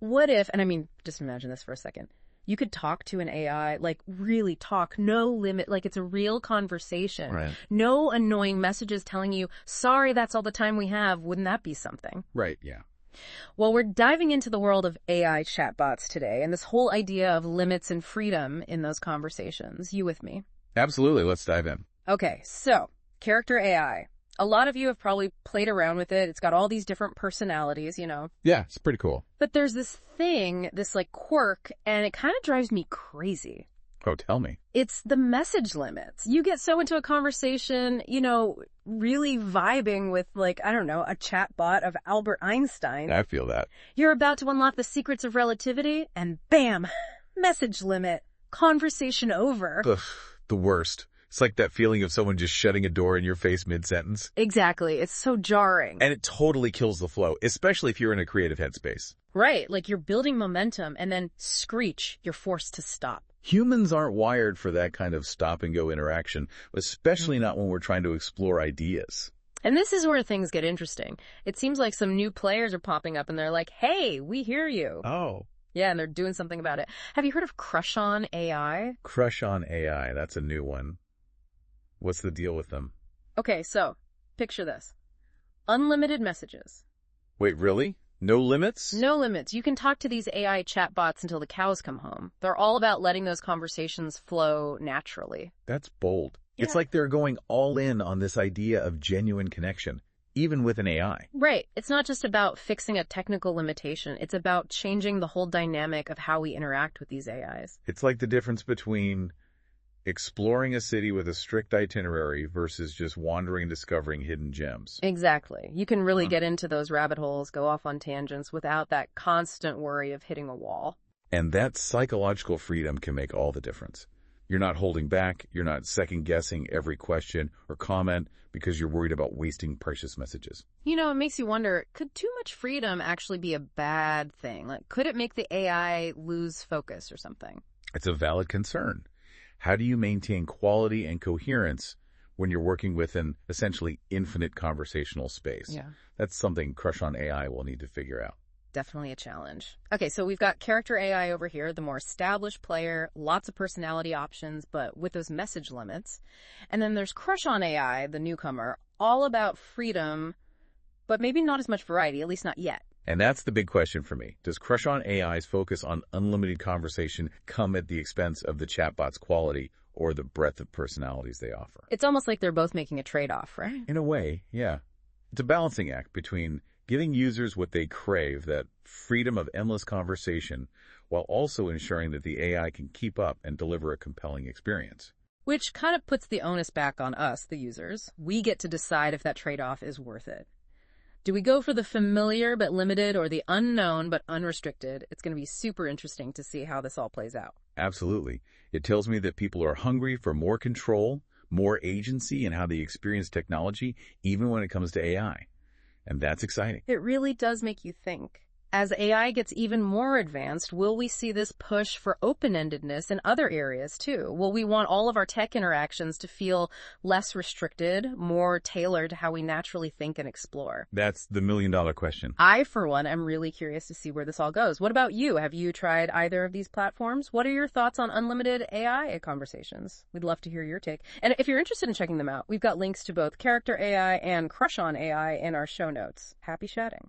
What if, and I mean, just imagine this for a second. You could talk to an AI, like really talk, no limit, like it's a real conversation. Right. No annoying messages telling you, sorry, that's all the time we have. Wouldn't that be something? Right, yeah. Well, we're diving into the world of AI chatbots today and this whole idea of limits and freedom in those conversations. You with me? Absolutely. Let's dive in. Okay, so character AI. A lot of you have probably played around with it. It's got all these different personalities, Yeah, it's pretty cool. But there's this thing, this like quirk, and it kind of drives me crazy. Oh, tell me. It's the message limits. You get so into a conversation, really vibing with like, I don't know, a chatbot of Albert Einstein. I feel that. You're about to unlock the secrets of relativity and bam, message limit, conversation over. Ugh, the worst. It's like that feeling of someone just shutting a door in your face mid-sentence. Exactly. It's so jarring. And it totally kills the flow, especially if you're in a creative headspace. Right. Like you're building momentum and then screech, you're forced to stop. Humans aren't wired for that kind of stop-and-go interaction, especially not when we're trying to explore ideas. And this is where things get interesting. It seems like some new players are popping up and they're like, hey, we hear you. Oh. Yeah, and they're doing something about it. Have you heard of CrushOn AI? CrushOn AI, that's a new one. What's the deal with them? Okay, so picture this. Unlimited messages. Wait, really? No limits? No limits. You can talk to these AI chatbots until the cows come home. They're all about letting those conversations flow naturally. That's bold. Yeah. It's like they're going all in on this idea of genuine connection, even with an AI. Right. It's not just about fixing a technical limitation. It's about changing the whole dynamic of how we interact with these AIs. It's like the difference between exploring a city with a strict itinerary versus just wandering and discovering hidden gems. Exactly. You can really get into those rabbit holes, go off on tangents without that constant worry of hitting a wall. And that psychological freedom can make all the difference. You're not holding back. You're not second-guessing every question or comment because you're worried about wasting precious messages. It makes you wonder, could too much freedom actually be a bad thing? Like, could it make the AI lose focus or something? It's a valid concern. How do you maintain quality and coherence when you're working with an essentially infinite conversational space? Yeah. That's something CrushOn AI will need to figure out. Definitely a challenge. Okay, so we've got character AI over here, the more established player, lots of personality options, but with those message limits. And then there's CrushOn AI, the newcomer, all about freedom, but maybe not as much variety, at least not yet. And that's the big question for me. Does CrushOn AI's focus on unlimited conversation come at the expense of the chatbot's quality or the breadth of personalities they offer? It's almost like they're both making a trade-off, right? In a way, yeah. It's a balancing act between giving users what they crave, that freedom of endless conversation, while also ensuring that the AI can keep up and deliver a compelling experience. Which kind of puts the onus back on us, the users. We get to decide if that trade-off is worth it. Do we go for the familiar but limited or the unknown but unrestricted? It's going to be super interesting to see how this all plays out. Absolutely. It tells me that people are hungry for more control, more agency in how they experience technology, even when it comes to AI. And that's exciting. It really does make you think. As AI gets even more advanced, will we see this push for open-endedness in other areas too? Will we want all of our tech interactions to feel less restricted, more tailored to how we naturally think and explore? That's the million-dollar question. I, for one, am really curious to see where this all goes. What about you? Have you tried either of these platforms? What are your thoughts on unlimited AI conversations? We'd love to hear your take. And if you're interested in checking them out, we've got links to both Character AI and CrushOn AI in our show notes. Happy chatting.